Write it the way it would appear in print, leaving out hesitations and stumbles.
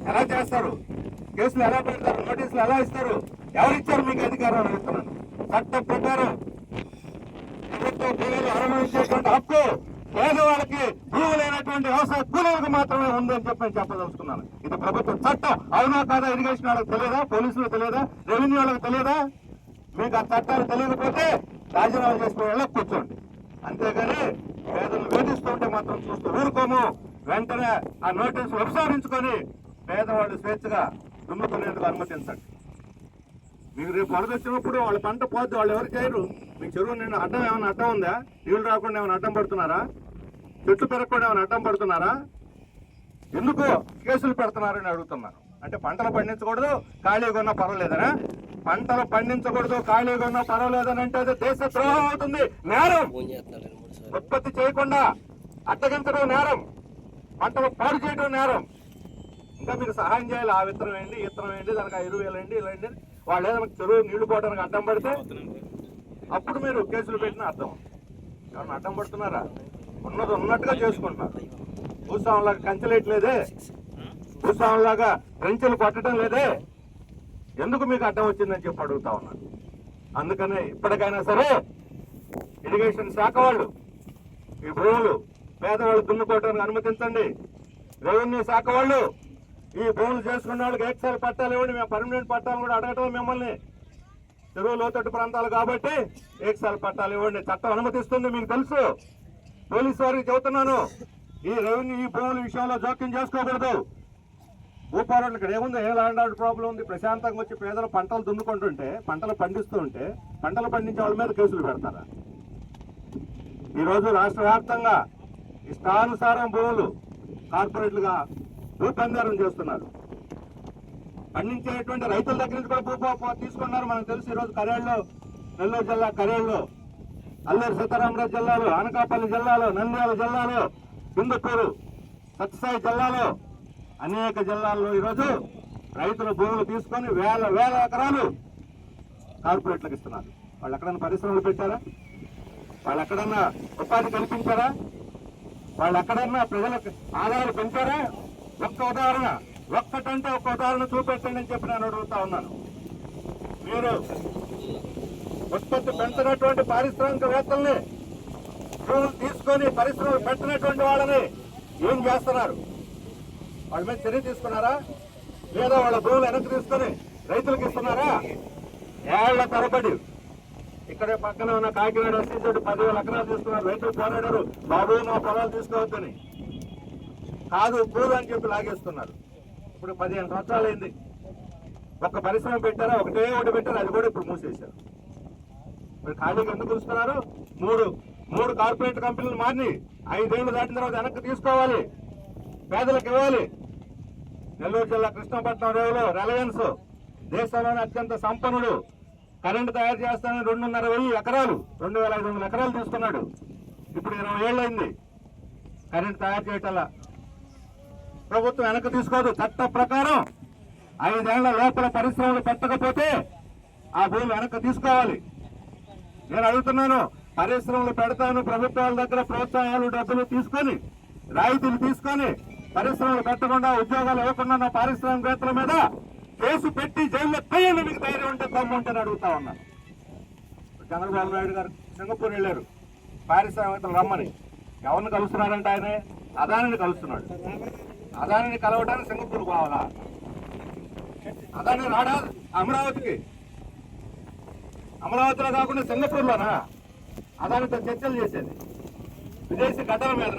ఎలా చేస్తారు? కేసులు ఎలా పెడతారు? నోటీసులు ఎలా ఇస్తారు? ఎవరిచ్చారు మీకు అధికారం అని అడుగుతున్నాను. చట్టం ప్రకారం ప్రభుత్వ భూములు అనుభవించేటువంటి హక్కు పేదవాళ్ళకి భూములైనటువంటి వ్యవసాయ కూలీలకు మాత్రమే ఉందని చెప్పి చెప్పదలుచుకున్నాను. ఇది ప్రభుత్వ చట్టం. అవునా కాదా? ఇరిగేషన్ వాళ్ళకి తెలియదా? పోలీసులకు తెలియదా? రెవెన్యూ వాళ్ళకి తెలియదా? మీకు ఆ చట్టాలు తెలియకపోతే రాజీనామా చేసుకునే వాళ్ళకి కూర్చోండి. అంతేగాని పేదలు వేధిస్తుంటే మాత్రం చూస్తూ ఊరుకోము. వెంటనే ఆ నోటీసులు ఉపసంహరించుకొని పేదవాళ్ళు స్వేచ్ఛగా దున్నుకునేందుకు అనుమతించండి. మీకు రేపు వరద వచ్చినప్పుడు వాళ్ళ పంట పోద్ది, వాళ్ళు ఎవరు చేయరు. మీకు చెరువు నిండా అడ్డం ఏమైనా అడ్డం ఉందా? నీళ్లు రాకుండా ఏమైనా అడ్డం పడుతున్నారా? చెట్లు పెరగకుండా ఏమైనా అడ్డం పడుతున్నారా? ఎందుకు కేసులు పెడుతున్నారని అడుగుతున్నాను. అంటే పంటలు పండించకూడదు, ఖాళీగా ఉన్నా పర్వాలేదనా? పంటలు పండించకూడదు, ఖాళీగా ఉన్నా పర్వాలేదని అంటే అది దేశ ద్రోహం అవుతుంది, నేరం. ఉత్పత్తి చేయకుండా అట్టగించడం నేరం, పంటలు పాడు చేయడం నేరం. ఇంకా మీరు సహాయం చేయాలి. ఆ విత్తనం ఏంటి, ఇత్తనం ఏంటి, దానికి ఆ ఎరువు వేయండి, ఇలా ఏంటి. వాళ్ళు ఏదైనా చెరువు నీళ్లు పోవడానికి అడ్డం పడితే అప్పుడు మీరు కేసులు పెట్టిన అర్థం. ఎవరన్నా అడ్డం పడుతున్నారా? ఉన్నది ఉన్నట్టుగా చేసుకుంటున్నారు. భూస్వాములాగా కంచెలేయట్లేదే, భూస్వాములాగా రెంచెలు కొట్టడం లేదే. ఎందుకు మీకు అడ్డం వచ్చిందని చెప్పి అడుగుతా ఉన్నాను. అందుకనే ఇప్పటికైనా సరే ఇరిగేషన్ శాఖ వాళ్ళు ఈ భూములు పేదవాళ్ళు దున్నుకోవడానికి అనుమతించండి. రెవెన్యూ శాఖ వాళ్ళు ఈ భూములు చేసుకున్న వాళ్ళకి ఏకసారి పట్టాలు ఇవ్వండి. మేము పర్మనెంట్ పట్టాలు కూడా అడగటం మిమ్మల్ని. చెరువు లోతట్టు ప్రాంతాలు కాబట్టి ఏకసారి పట్టాలు ఇవ్వండి. చట్టం అనుమతిస్తుంది, మీకు తెలుసు. పోలీసు వారికి చెబుతున్నాను, ఈ రెవెన్యూ ఈ భూముల విషయంలో జోక్యం చేసుకోకూడదు. భూపాలను ఇక్కడ ఏముంది? ఏ ల్యాండ్ ఆర్డర్ ప్రాబ్లం ఉంది? ప్రశాంతంగా వచ్చి పేదలు పంటలు దున్నుకుంటుంటే, పంటలు పండిస్తూ ఉంటే పంటలు పండించే వాళ్ళ మీద కేసులు పెడతారా? ఈరోజు రాష్ట్ర వ్యాప్తంగా ఇష్టానుసారం భూములు కార్పొరేట్లుగా భూపందారం చేస్తున్నారు. పండించేటువంటి రైతుల దగ్గర నుంచి కూడా భూ తీసుకున్నారు. మనకు తెలుసు. ఈరోజు కరేళ్లో, నెల్లూరు జిల్లా కరేళ్లో, అల్లూరు సీతారామరాజు జిల్లాలో, అనకాపల్లి జిల్లాలో, నంద్యాల జిల్లాలో, హిందూపూరు, సత్యసాయి జిల్లాలో, అనేక జిల్లాల్లో ఈరోజు రైతుల భూములు తీసుకొని వేల వేల ఎకరాలు కార్పొరేట్లకు ఇస్తున్నారు. వాళ్ళు ఎక్కడన్నా పరిశ్రమలు పెట్టారా? వాళ్ళు ఎక్కడన్నా ఉపాధి కల్పించారా? వాళ్ళు ఎక్కడన్నా ప్రజలకు ఆదాయాలు పెంచారా? ఒక్క ఉదాహరణ, ఒక్కటంటే ఒక్క ఉదాహరణ చూపెట్టండి అని చెప్పి నేను అడుగుతా ఉన్నాను. మీరు ఉత్పత్తి పెంచినటువంటి పారిశ్రామికవేత్తల్ని, భూములు తీసుకొని పరిశ్రమలు పెట్టినటువంటి వాళ్ళని ఏం చేస్తున్నారు? వాళ్ళ మీద చర్య తీసుకున్నారా? లేదా వాళ్ళ భూములు వెనక్కి తీసుకొని రైతులకు ఇస్తున్నారా? ఏళ్ల తరబడి ఇక్కడే పక్కన ఉన్న కాకినాడ తోటి 10,000 ఎకరాలు తీసుకున్నారు. రైతులు పోరాడారు, బాబు మా పొలాలు తీసుకోవద్దని. కాదు కూలు అని చెప్పి లాగేస్తున్నారు. ఇప్పుడు 15 సంవత్సరాలు అయింది. ఒక్క పరిశ్రమ పెట్టారా? ఒకటి పెట్టారు, అది కూడా ఇప్పుడు మూసేశారు. ఇప్పుడు ఖాళీకి ఎందుకు చూస్తున్నారు? మూడు కార్పొరేట్ కంపెనీలు మారి 5 ఏళ్లు దాటిన తర్వాత వెనక్కి తీసుకోవాలి, పేదలకు ఇవ్వాలి. నెల్లూరు జిల్లా కృష్ణపట్నం రేవులో రిలయన్స్ దేశంలోని అత్యంత సంపన్నుడు, కరెంటు తయారు చేస్తానని 2,500 ఎకరాలు, 2,500 ఎకరాలు తీసుకున్నాడు. ఇప్పుడు 20 ఏళ్ళైంది కరెంటు తయారు చేయటల్లా. ప్రభుత్వం వెనక్కి తీసుకోదు. చట్ట ప్రకారం 5 ఏళ్ల లోపల పరిశ్రమలు పెట్టకపోతే ఆ భూమి వెనక్కి తీసుకోవాలి. నేను అడుగుతున్నాను, పరిశ్రమలు పెడతాను, ప్రభుత్వాల దగ్గర ప్రోత్సాహాలు డబ్బులు తీసుకొని, రాయితీలు తీసుకొని పరిశ్రమలు పెట్టకుండా, ఉద్యోగాలు ఇవ్వకుండా పారిశ్రామికవేత్తల మీద కేసు పెట్టి జైల్లో తేయండి. మీకు ధైర్యం ఉంటే, దమ్ము ఉంటే అడుగుతా ఉన్నా. చంద్రబాబు నాయుడు గారు సింగపూర్ వెళ్ళారు పారిశ్రామికవేత్తలు రమ్మని. ఎవరిని కలుస్తున్నారంటే ఆయన అదానిని కలుస్తున్నాడు. అదానిని కలవడానికి సింగపూర్ పోవాలా? అదాని రాడా అమరావతికి? అమరావతిలో కాకుండా సింగపూర్లోనా అదానితో చర్చలు చేసేది? విదేశీ ఘటన మీద